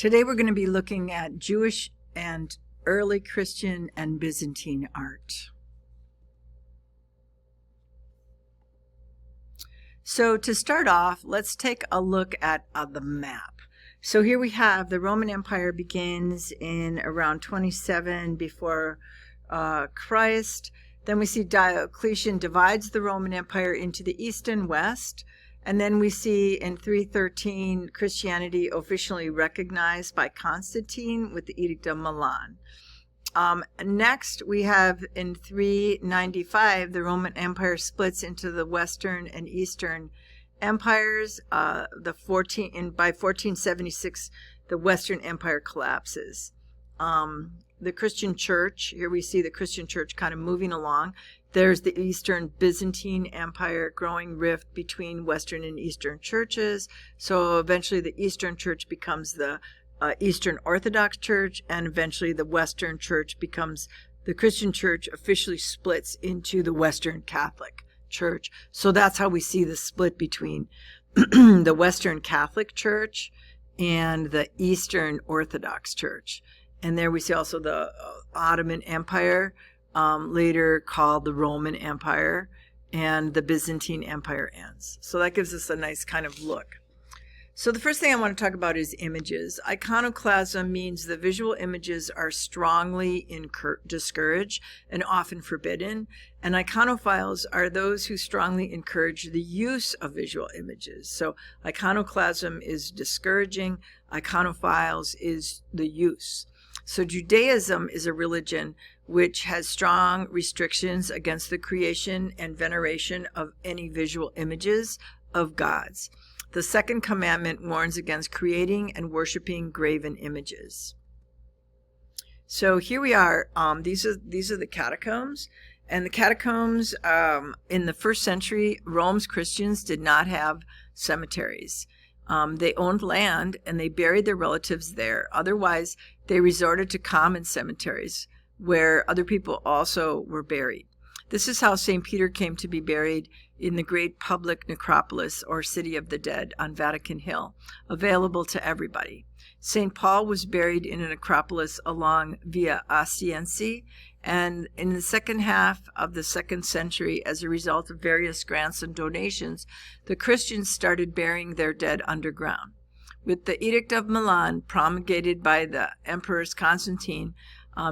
Today we're going to be looking at Jewish and early Christian and Byzantine art. So to start off, let's take a look at the map. So here we have the Roman Empire begins in around 27 before Christ. Then we see Diocletian divides the Roman Empire into the east and west. And then we see in 313 Christianity officially recognized by Constantine with the Edict of Milan. Next, we have in 395 the Roman Empire splits into the Western and Eastern empires. By 1476, the Western Empire collapses. The Christian Church, here we see the Christian Church kind of moving along. There's the Eastern Byzantine Empire, growing rift between Western and Eastern churches. So eventually the Eastern Church becomes the Eastern Orthodox Church, and eventually the Western Church becomes, the Christian Church officially splits into the Western Catholic Church. So that's how we see the split between the Western Catholic Church and the Eastern Orthodox Church. And there we see also the Ottoman Empire, later called the Roman Empire, and the Byzantine Empire ends. So that gives us a nice kind of look. So the first thing I want to talk about is images. Iconoclasm means the visual images are strongly discouraged and often forbidden, and iconophiles are those who strongly encourage the use of visual images. So iconoclasm is discouraging, iconophiles is the use. So Judaism is a religion which has strong restrictions against the creation and veneration of any visual images of gods. The second commandment warns against creating and worshiping graven images. So here we are. These are the catacombs. And the catacombs, in the first century, Rome's Christians did not have cemeteries. They owned land and they buried their relatives there. Otherwise, they resorted to common cemeteries where other people also were buried. This is how St. Peter came to be buried in the great public necropolis or City of the Dead on Vatican Hill, available to everybody. St. Paul was buried in a necropolis along Via Ascensi, and in the second half of the 2nd century, as a result of various grants and donations, the Christians started burying their dead underground. With the Edict of Milan, promulgated by the Emperor Constantine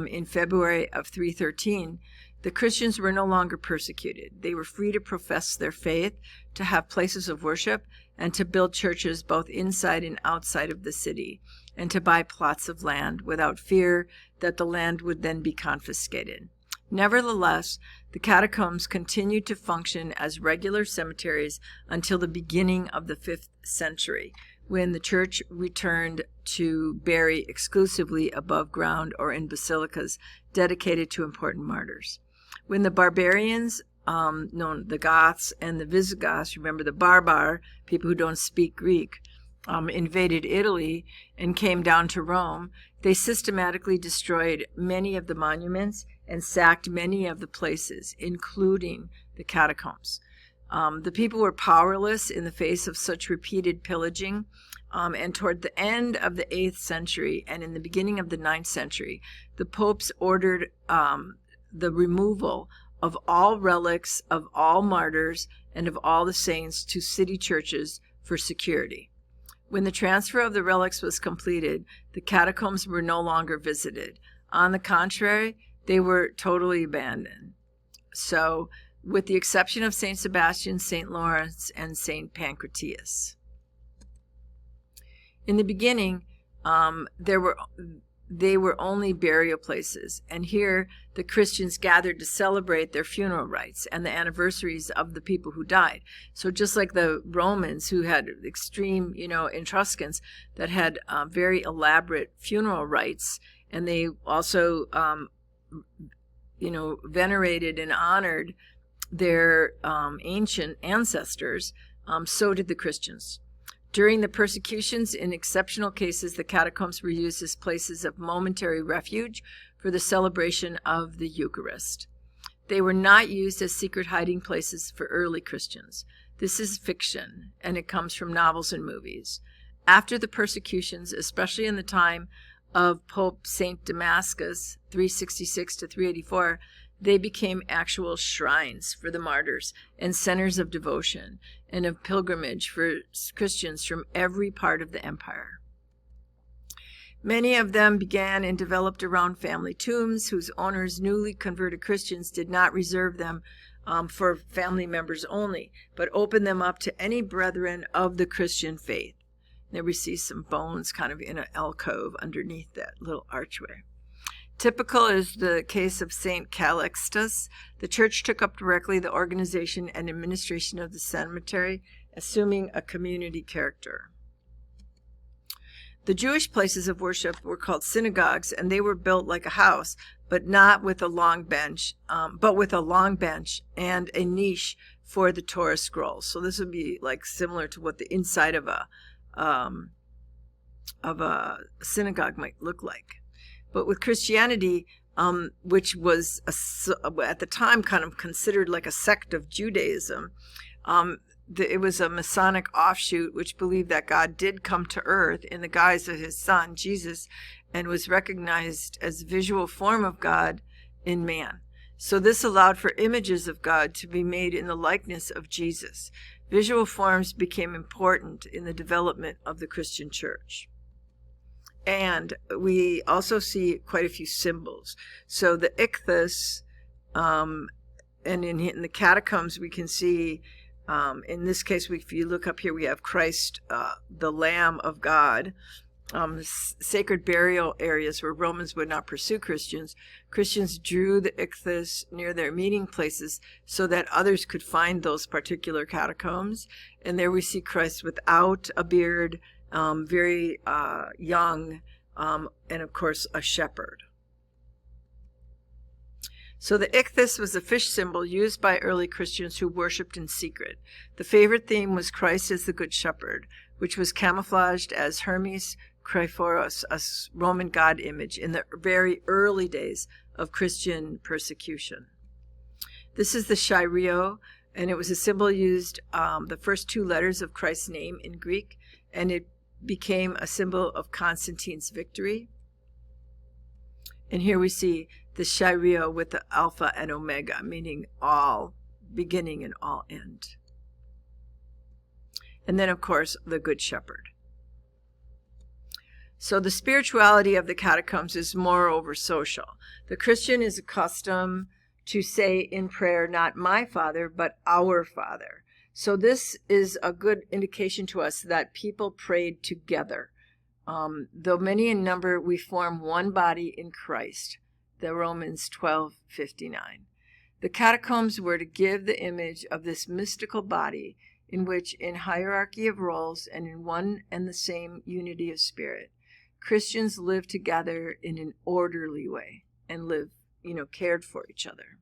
in February of 313, the Christians were no longer persecuted. They were free to profess their faith, to have places of worship, and to build churches both inside and outside of the city, and to buy plots of land without fear that the land would then be confiscated. Nevertheless, the catacombs continued to function as regular cemeteries until the beginning of the 5th century, when the church returned to bury exclusively above ground or in basilicas dedicated to important martyrs. When the barbarians, the Goths and the Visigoths, remember the barbar, people who don't speak Greek, invaded Italy and came down to Rome, they systematically destroyed many of the monuments and sacked many of the places, including the catacombs. The people were powerless in the face of such repeated pillaging, and toward the end of the 8th century and in the beginning of the 9th century, the popes ordered the removal of all relics of all martyrs and of all the saints to city churches for security. When the transfer of the relics was completed, the catacombs were no longer visited. On the contrary, they were totally abandoned. So, with the exception of St. Sebastian, St. Lawrence, and St. Pancratius. In the beginning, they were only burial places, and here the Christians gathered to celebrate their funeral rites and the anniversaries of the people who died. So just like the Romans, who had extreme, Etruscans that had very elaborate funeral rites, and they also, venerated and honored their ancient ancestors, so did the Christians. During the persecutions, in exceptional cases, the catacombs were used as places of momentary refuge for the celebration of the Eucharist. They were not used as secret hiding places for early Christians. This is fiction, and it comes from novels and movies. After the persecutions, especially in the time of Pope St. Damascus, 366 to 384, they became actual shrines for the martyrs and centers of devotion and of pilgrimage for Christians from every part of the empire. Many of them began and developed around family tombs, whose owners, newly converted Christians, did not reserve them for family members only, but opened them up to any brethren of the Christian faith. There we see some bones kind of in an alcove underneath that little archway. Typical is the case of St. Calixtus. The church took up directly the organization and administration of the cemetery, assuming a community character. The Jewish places of worship were called synagogues, and they were built like a house, but with a long bench and a niche for the Torah scrolls. So this would be like similar to what the inside of a synagogue might look like. But with Christianity, which was at the time kind of considered like a sect of Judaism, it was a Masonic offshoot which believed that God did come to earth in the guise of his son, Jesus, and was recognized as a visual form of God in man. So this allowed for images of God to be made in the likeness of Jesus. Visual forms became important in the development of the Christian church. And we also see quite a few symbols. So the ichthus, and in the catacombs we can see, in this case, if you look up here, we have Christ, the Lamb of God. Sacred burial areas where Romans would not pursue Christians. Christians drew the ichthus near their meeting places so that others could find those particular catacombs. And there we see Christ without a beard, very young, and of course a shepherd. So the ichthus was a fish symbol used by early Christians who worshipped in secret. The favorite theme was Christ as the Good Shepherd, which was camouflaged as Hermes Kryphoros, a Roman god image, in the very early days of Christian persecution. This is the Shirio, and it was a symbol used, the first two letters of Christ's name in Greek, and it became a symbol of Constantine's victory. And here we see the Shirio with the Alpha and Omega, meaning all beginning and all end. And then, of course, the Good Shepherd. So the spirituality of the catacombs is moreover social. The Christian is accustomed to say in prayer, not my Father, but our Father. So this is a good indication to us that people prayed together. Though many in number, we form one body in Christ. The Romans 12:59. The catacombs were to give the image of this mystical body in which, in hierarchy of roles and in one and the same unity of spirit, Christians live together in an orderly way and live, cared for each other.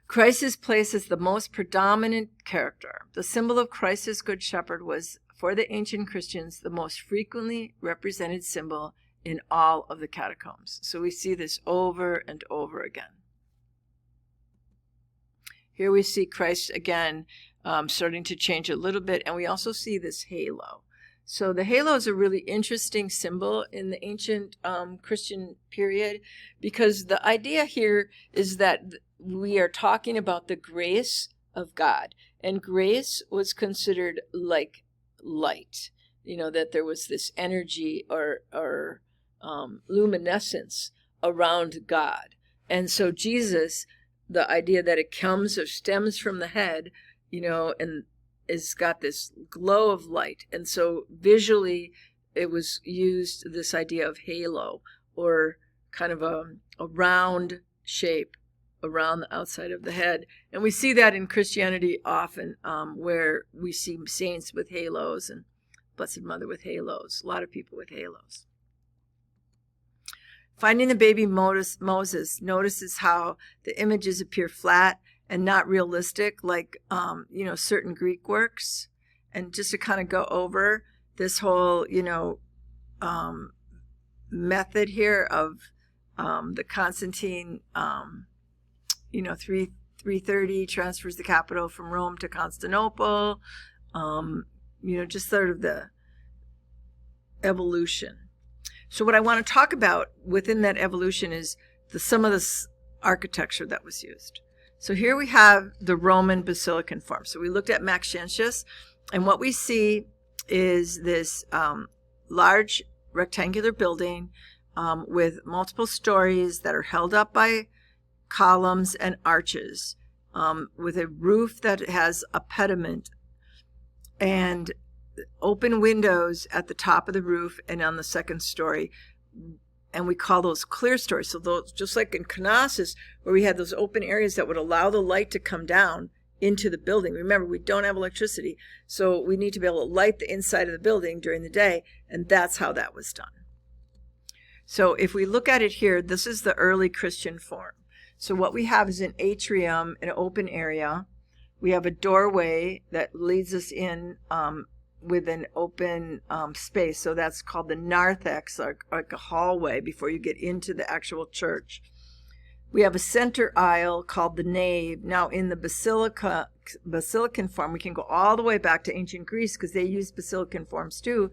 Christ is placed as the most predominant character. The symbol of Christ as Good Shepherd was, for the ancient Christians, the most frequently represented symbol in all of the catacombs. So we see this over and over again. Here we see Christ again starting to change a little bit, and we also see this halo. So the halo is a really interesting symbol in the ancient Christian period, because the idea here is that we are talking about the grace of God, and grace was considered like light, that there was this energy or luminescence around God. And so Jesus, the idea that it comes or stems from the head, and it's got this glow of light. And so visually it was used, this idea of halo, or kind of a round shape around the outside of the head. And we see that in Christianity often, where we see saints with halos and Blessed Mother with halos, a lot of people with halos. Finding the baby Moses notices how the images appear flat and not realistic, like certain Greek works. And just to kind of go over this whole method here of the Constantine 330 transfers the capital from Rome to Constantinople. just sort of the evolution. So what I want to talk about within that evolution is some of this architecture that was used. So here we have the Roman basilican form. So we looked at Maxentius, and what we see is this large rectangular building with multiple stories that are held up by columns and arches, with a roof that has a pediment and open windows at the top of the roof and on the second story. And we call those clear stories. So those, just like in Knossos, where we had those open areas that would allow the light to come down into the building. Remember, we don't have electricity, so we need to be able to light the inside of the building during the day, and that's how that was done. So if we look at it here, this is the early Christian form. So what we have is an atrium, an open area. We have a doorway that leads us in with an open space. So that's called the narthex, like a hallway before you get into the actual church. We have a center aisle called the nave. Now in the basilican form, we can go all the way back to ancient Greece because they used basilican forms too.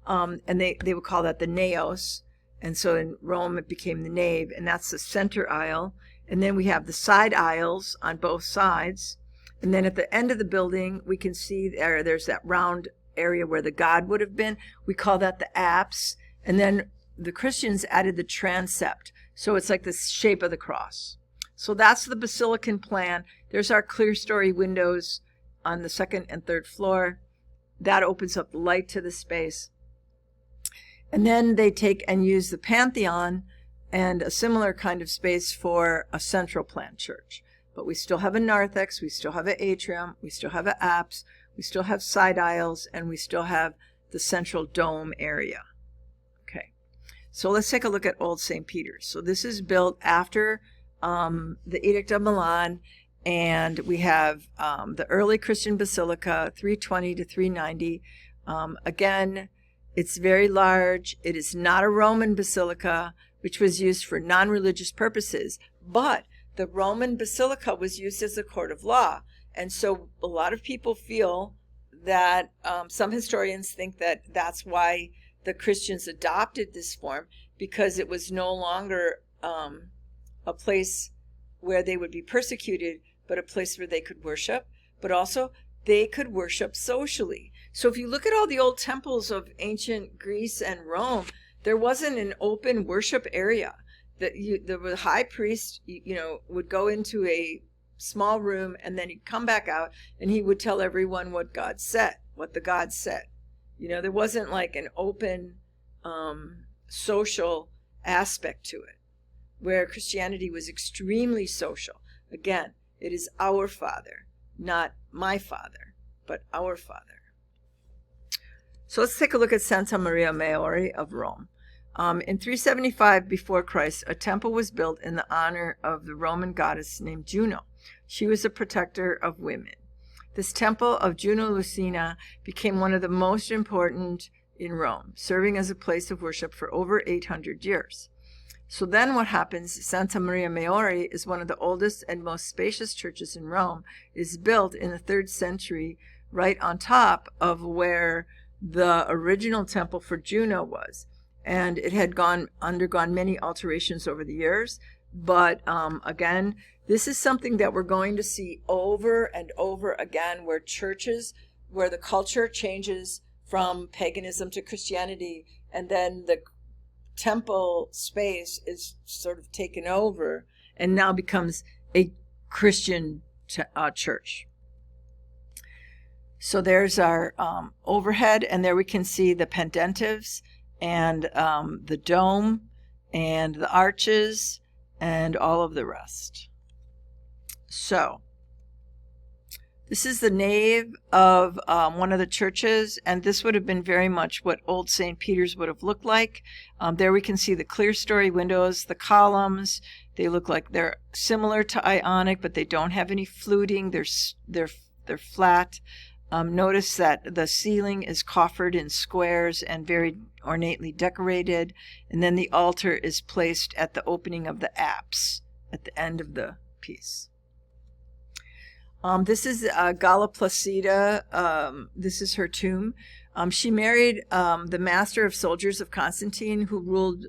And they would call that the naos. And so in Rome, it became the nave, and that's the center aisle. And then we have the side aisles on both sides. And then at the end of the building, we can see there's that round area where the god would have been. We call that the apse. And then the Christians added the transept. So it's like the shape of the cross. So that's the basilican plan. There's our clear story windows on the second and third floor. That opens up the light to the space. And then they take and use the Pantheon and a similar kind of space for a central plan church. But we still have a narthex, we still have an atrium, we still have an apse, we still have side aisles, and we still have the central dome area. Okay, so let's take a look at Old St. Peter's. So this is built after the Edict of Milan, and we have the early Christian basilica, 320 to 390. Again, it's very large. It is not a Roman basilica, which was used for non-religious purposes, but the Roman basilica was used as a court of law. And so a lot of people feel that some historians think that that's why the Christians adopted this form, because it was no longer a place where they would be persecuted, but a place where they could worship, but also they could worship socially. So if you look at all the old temples of ancient Greece and Rome, there wasn't an open worship area. The high priest, would go into a small room, and then he'd come back out, and he would tell everyone what the God said. There wasn't like an open social aspect to it, where Christianity was extremely social. Again, it is our Father, not my Father, but our Father. So let's take a look at Santa Maria Maggiore of Rome. In 375 before Christ, a temple was built in the honor of the Roman goddess named Juno. She was a protector of women. This temple of Juno Lucina became one of the most important in Rome, serving as a place of worship for over 800 years. So then what happens, Santa Maria Maggiore is one of the oldest and most spacious churches in Rome. It is built in the 3rd century right on top of where the original temple for Juno was. And it had undergone many alterations over the years. But again, this is something that we're going to see over and over again, where the culture changes from paganism to Christianity, and then the temple space is sort of taken over and now becomes a Christian church. So there's our overhead, and there we can see the pendentives and the dome and the arches and all of the rest. So this is the nave of one of the churches, and this would have been very much what Old St. Peter's would have looked like. There we can see the clear story windows, the columns. They look like they're similar to Ionic, but they don't have any fluting. They're flat. Notice that the ceiling is coffered in squares and very ornately decorated, and then the altar is placed at the opening of the apse at the end of the piece. This is Galla Placida. This is her tomb. She married the master of soldiers of Constantine, who ruled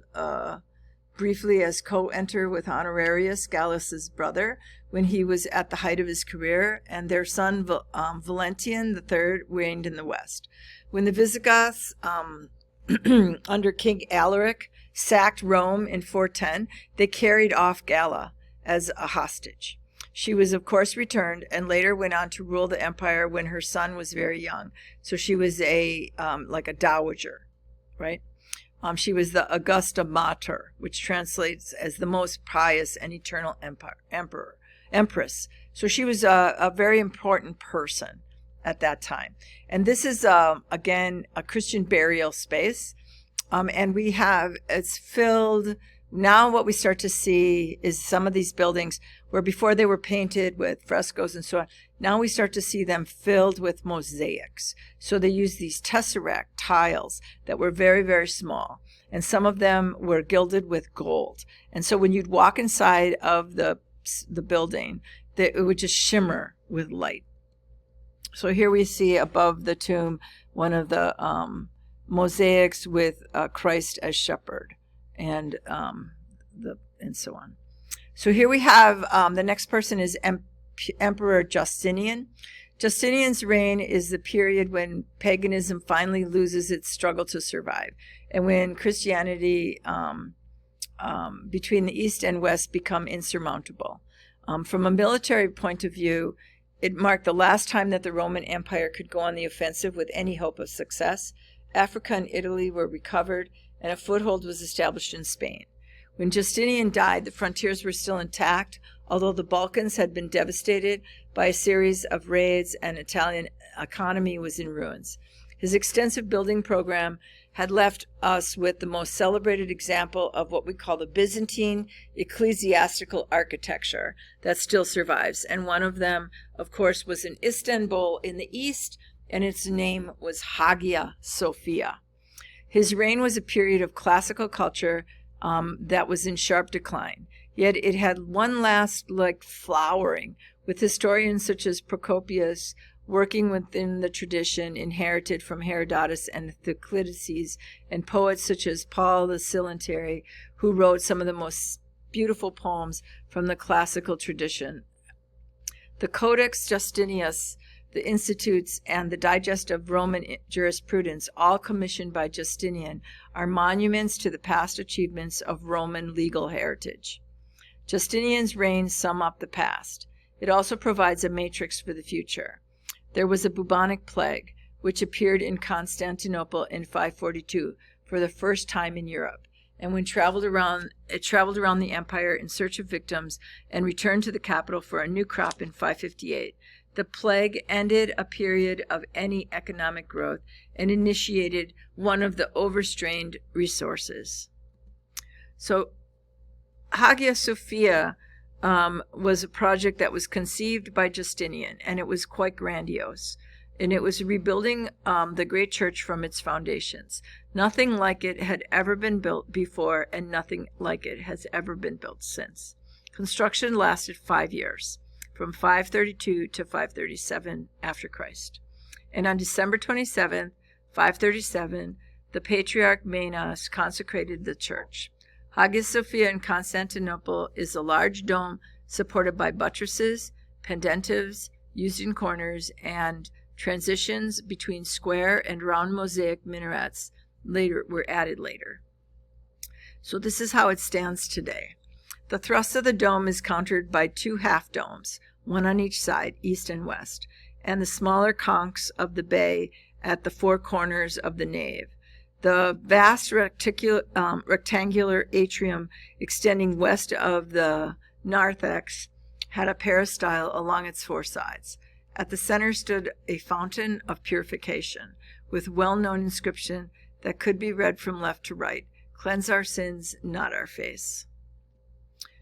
briefly as co-enter with Honorarius, Gallus's brother, when he was at the height of his career, and their son Valentinian III reigned in the west. When the Visigoths, under King Alaric, sacked Rome in 410, they carried off Galla as a hostage. She was, of course, returned and later went on to rule the empire when her son was very young. So she was like a dowager, right? She was the Augusta Mater, which translates as the most pious and eternal empress. So she was a very important person at that time. And this is, again, a Christian burial space. And it's filled. Now what we start to see is some of these buildings where before they were painted with frescoes and so on, now we start to see them filled with mosaics. So they use these tesseract tiles that were very, very small. And some of them were gilded with gold. And so when you'd walk inside of the building, it would just shimmer with light. So here we see above the tomb one of the mosaics with Christ as shepherd. And so on. So here we have the next person is Emperor Justinian. Justinian's reign is the period when paganism finally loses its struggle to survive, and when Christianity between the East and West become insurmountable. From a military point of view, it marked the last time that the Roman Empire could go on the offensive with any hope of success. Africa and Italy were recovered, and a foothold was established in Spain. When Justinian died, the frontiers were still intact, although the Balkans had been devastated by a series of raids and Italian economy was in ruins. His extensive building program had left us with the most celebrated example of what we call the Byzantine ecclesiastical architecture that still survives. And one of them, of course, was in Istanbul in the east, and its name was Hagia Sophia. His reign was a period of classical culture that was in sharp decline. Yet it had one last flowering, with historians such as Procopius working within the tradition inherited from Herodotus and Thucydides, and poets such as Paul the Silentary, who wrote some of the most beautiful poems from the classical tradition. The Codex Justinus, the Institutes, and the Digest of Roman Jurisprudence, all commissioned by Justinian, are monuments to the past achievements of Roman legal heritage. Justinian's reign sums up the past. It also provides a matrix for the future. There was a bubonic plague, which appeared in Constantinople in 542 for the first time in Europe, and when it traveled around the empire in search of victims and returned to the capital for a new crop in 558. The plague ended a period of any economic growth and initiated one of the overstrained resources. So Hagia Sophia was a project that was conceived by Justinian, and it was quite grandiose. And it was rebuilding the great church from its foundations. Nothing like it had ever been built before, and nothing like it has ever been built since. Construction lasted 5 years, from 532 to 537 after Christ. And on December 27, 537, the Patriarch Manas consecrated the church. Hagia Sophia in Constantinople is a large dome supported by buttresses, pendentives used in corners, and transitions between square and round mosaic minarets were added later. So this is how it stands today. The thrust of the dome is countered by two half domes, one on each side, east and west, and the smaller conchs of the bay at the four corners of the nave. The vast rectangular atrium extending west of the narthex had a peristyle along its four sides. At the center stood a fountain of purification, with well-known inscription that could be read from left to right: "Cleanse our sins, not our face."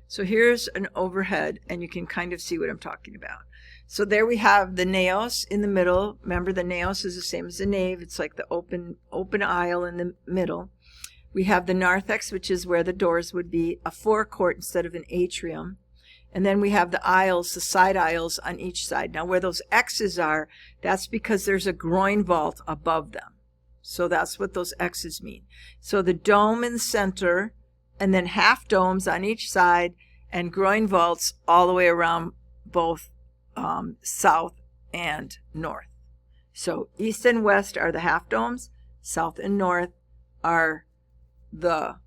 So here's an overhead, and you can kind of see what I'm talking about. So there we have the naos in the middle. Remember, the naos is the same as the nave. It's like the open aisle in the middle. We have the narthex, which is where the doors would be, a forecourt instead of an atrium. And then we have the aisles, the side aisles on each side. Now where those X's are, that's because there's a groin vault above them. So that's what those X's mean. So the dome in the center, and then half domes on each side, and groin vaults all the way around both south and north. So east and west are the half domes, south and north are the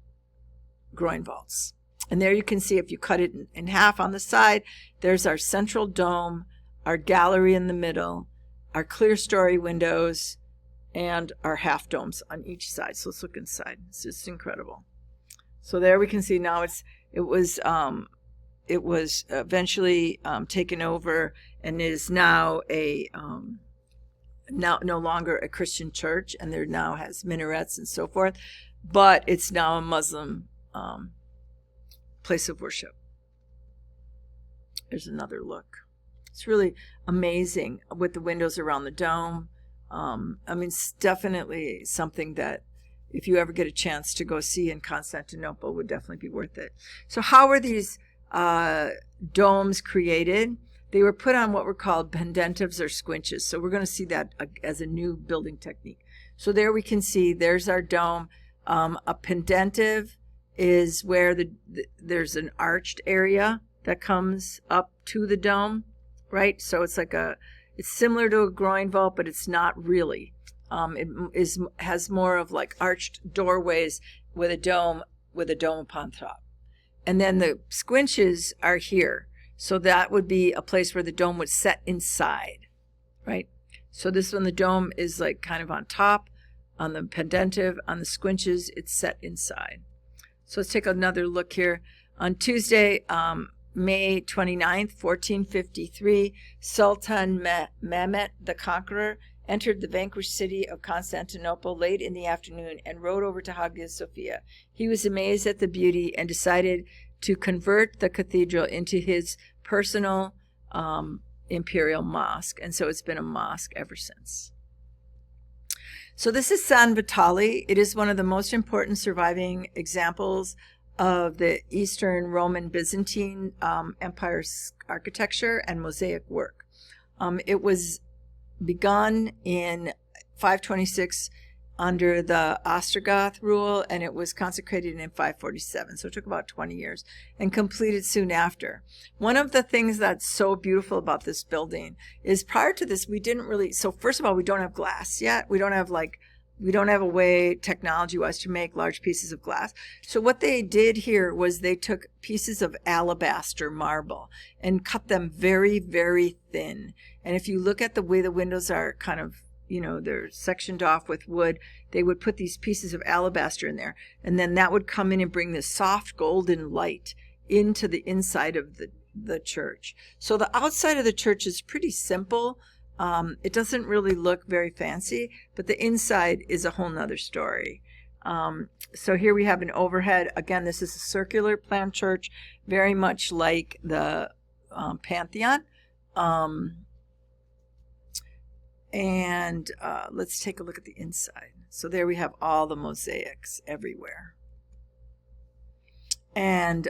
groin vaults. And there you can see, if you cut it in half on the side, there's our central dome, our gallery in the middle, our clear story windows, and our half domes on each side. So let's look inside. It's just incredible. So there we can see now it was eventually taken over and is now no longer a Christian church, and there now has minarets and so forth, but it's now a Muslim place of worship. There's another look. It's really amazing with the windows around the dome. I mean, it's definitely something that if you ever get a chance to go see in Constantinople would definitely be worth it. So how were these domes created? They were put on what were called pendentives or squinches. So we're going to see that as a new building technique. So there we can see there's our dome. A pendentive is where there's an arched area that comes up to the dome, right? So it's it's similar to a groin vault, but it's not really. It has more of like arched doorways with a dome upon top. And then the squinches are here. So that would be a place where the dome would set inside, right? So this one, the dome is like kind of on top. On the pendentive, on the squinches, it's set inside. So let's take another look here. On Tuesday, May 29th, 1453, Sultan Mehmet the Conqueror entered the vanquished city of Constantinople late in the afternoon and rode over to Hagia Sophia. He was amazed at the beauty and decided to convert the cathedral into his personal imperial mosque. And so it's been a mosque ever since. So this is San Vitale. It is one of the most important surviving examples of the Eastern Roman Byzantine Empire's architecture and mosaic work. It was begun in 526 under the Ostrogoth rule, and it was consecrated in 547. So it took about 20 years and completed soon after. One of the things that's so beautiful about this building is prior to this, we didn't really, so first of all, we don't have glass yet. We don't have a way technology-wise to make large pieces of glass. So what they did here was they took pieces of alabaster marble and cut them very, very thin. And if you look at the way the windows are kind of, they're sectioned off with wood, they would put these pieces of alabaster in there. And then that would come in and bring this soft golden light into the inside of the church. So the outside of the church is pretty simple. It doesn't really look very fancy, but the inside is a whole nother story. So here we have an overhead. Again, this is a circular plan church, very much like the Pantheon. And let's take a look at the inside. So there we have all the mosaics everywhere. And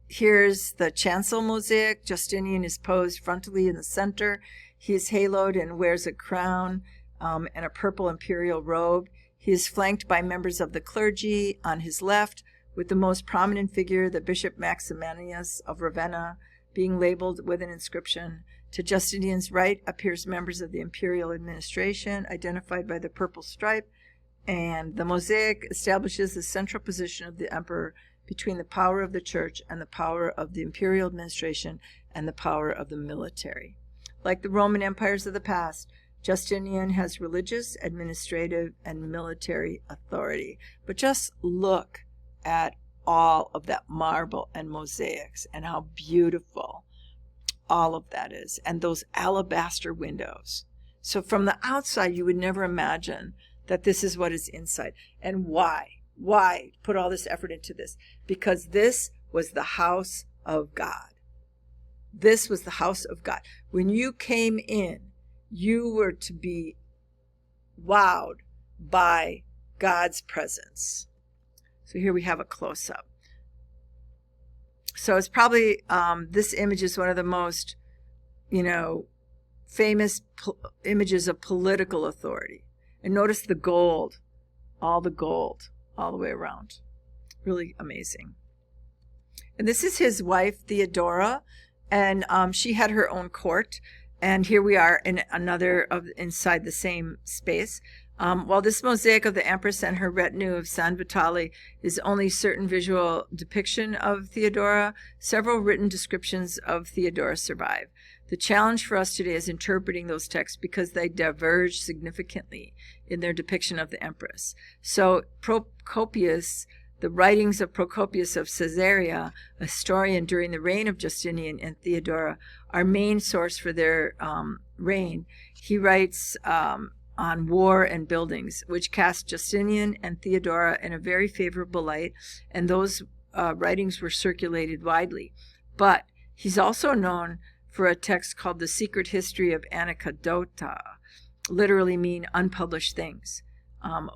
here's the chancel mosaic. Justinian is posed frontally in the center. He is haloed and wears a crown and a purple imperial robe. He is flanked by members of the clergy on his left, with the most prominent figure, the Bishop Maximianus of Ravenna, being labeled with an inscription. To Justinian's right appears members of the imperial administration, identified by the purple stripe, and the mosaic establishes the central position of the emperor between the power of the church and the power of the imperial administration and the power of the military. Like the Roman empires of the past, Justinian has religious, administrative, and military authority. But just look at all of that marble and mosaics and how beautiful all of that is, and those alabaster windows. So from the outside, you would never imagine that this is what is inside. And why? Why put all this effort into this? Because this was the house of God. This was the house of God. When you came in, you were to be wowed by God's presence. So here we have a close-up. So it's probably, this image is one of the most, famous images of political authority. And notice the gold, all the way around. Really amazing. And this is his wife, Theodora, and she had her own court. And here we are in another inside the same space. While this mosaic of the Empress and her retinue of San Vitale is only certain visual depiction of Theodora, several written descriptions of Theodora survive. The challenge for us today is interpreting those texts because they diverge significantly in their depiction of the Empress. So Procopius, the writings of Procopius of Caesarea, a historian during the reign of Justinian and Theodora, are main source for their reign. He writes on war and buildings, which cast Justinian and Theodora in a very favorable light, and those writings were circulated widely. But he's also known for a text called The Secret History of Anecdota, literally mean unpublished things,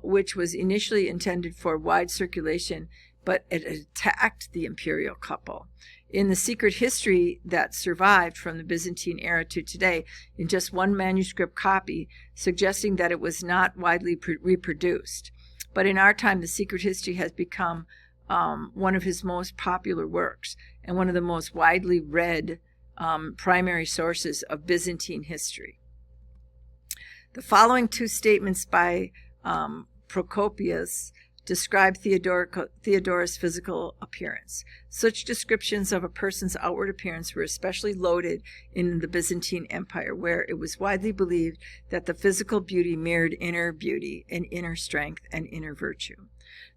which was initially intended for wide circulation, but it attacked the imperial couple. In the secret history that survived from the Byzantine era to today, in just one manuscript copy, suggesting that it was not widely reproduced. But in our time, the secret history has become one of his most popular works and one of the most widely read primary sources of Byzantine history. The following two statements by Procopius describe Theodora's physical appearance. Such descriptions of a person's outward appearance were especially loaded in the Byzantine Empire, where it was widely believed that the physical beauty mirrored inner beauty and inner strength and inner virtue.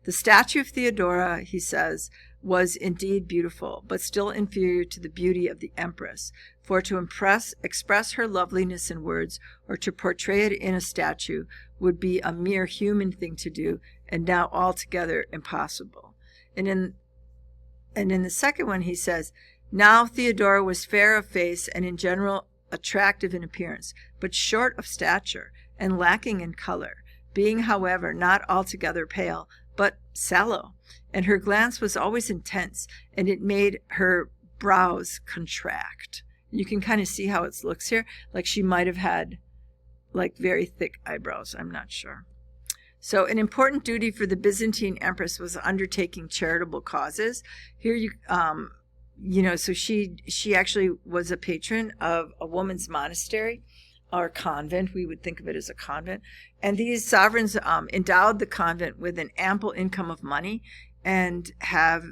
The statue of Theodora, he says, was indeed beautiful, but still inferior to the beauty of the Empress. For to express her loveliness in words, or to portray it in a statue, would be a mere human thing to do, and now altogether impossible. And in the second one, he says, now Theodora was fair of face and in general attractive in appearance, but short of stature and lacking in color, being, however, not altogether pale, but sallow. And her glance was always intense, and it made her brows contract. You can kind of see how it looks here, like she might have had like very thick eyebrows. I'm not sure. So an important duty for the Byzantine empress was undertaking charitable causes. Here so she actually was a patron of a woman's monastery or convent. We would think of it as a convent. And these sovereigns endowed the convent with an ample income of money and have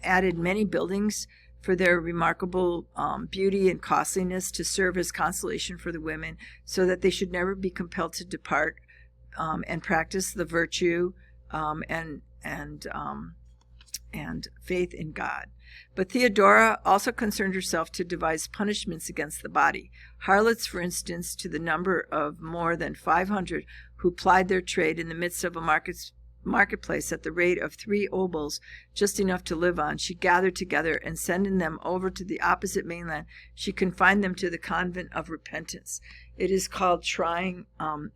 added many buildings for their remarkable beauty and costliness to serve as consolation for the women, so that they should never be compelled to depart and practice the virtue and faith in God. But Theodora also concerned herself to devise punishments against the body. Harlots, for instance, to the number of more than 500 who plied their trade in the midst of a marketplace at the rate of 3 obols, just enough to live on, she gathered together, and sending them over to the opposite mainland, she confined them to the convent of repentance. It is called trying,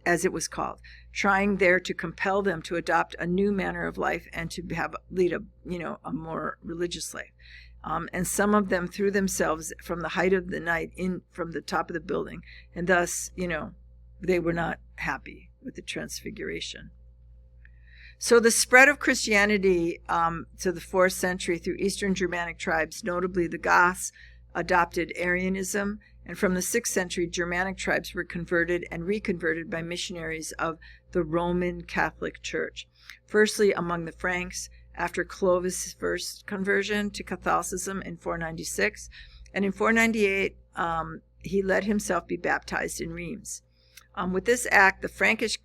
as it was called, trying there to compel them to adopt a new manner of life and to lead a more religious life. And some of them threw themselves from the height of the night from the top of the building, and thus, they were not happy with the transfiguration. So the spread of Christianity to the 4th century through Eastern Germanic tribes, notably the Goths, adopted Arianism, and from the 6th century, Germanic tribes were converted and reconverted by missionaries of the Roman Catholic Church. Firstly, among the Franks, after Clovis' first conversion to Catholicism in 496, and in 498, he let himself be baptized in Reims. With this act, the Frankish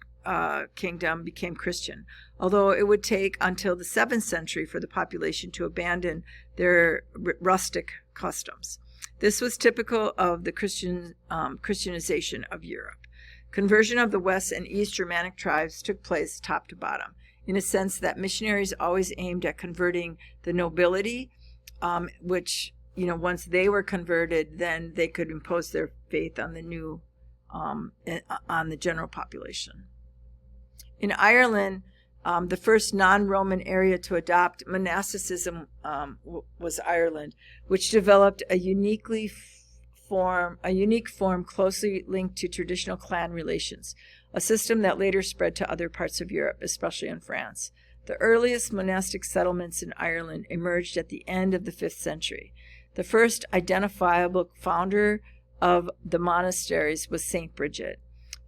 kingdom became Christian, although it would take until the 7th century for the population to abandon their rustic customs. This was typical of the Christianization of Europe. Conversion of the West and East Germanic tribes took place top to bottom, in a sense that missionaries always aimed at converting the nobility, which, once they were converted, then they could impose their faith on the new, on the general population. In Ireland, The first non-Roman area to adopt monasticism was Ireland, which developed a unique form closely linked to traditional clan relations, a system that later spread to other parts of Europe, especially in France. The earliest monastic settlements in Ireland emerged at the end of the 5th century. The first identifiable founder of the monasteries was Saint Bridget,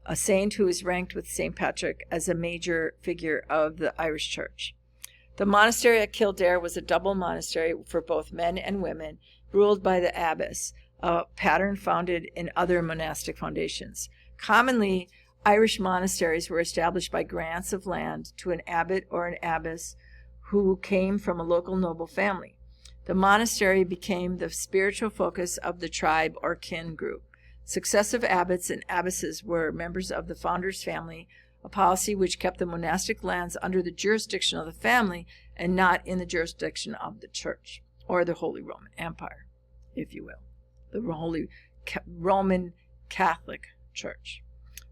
a saint who is ranked with Saint Patrick as a major figure of the Irish Church. The monastery at Kildare was a double monastery for both men and women, ruled by the abbess, a pattern founded in other monastic foundations. Commonly, Irish monasteries were established by grants of land to an abbot or an abbess who came from a local noble family. The monastery became the spiritual focus of the tribe or kin group. Successive abbots and abbesses were members of the founder's family, a policy which kept the monastic lands under the jurisdiction of the family and not in the jurisdiction of the church, or the Holy Roman Empire, if you will, the Holy Roman Catholic Church,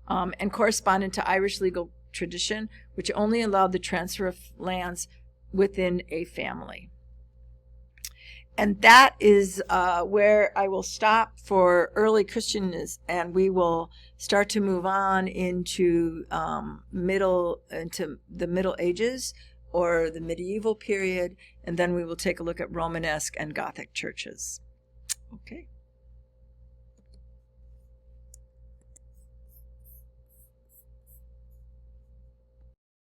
and corresponded to Irish legal tradition, which only allowed the transfer of lands within a family. And that is where I will stop for early Christianness, and we will start to move on into the Middle Ages or the medieval period, and then we will take a look at Romanesque and Gothic churches. Okay.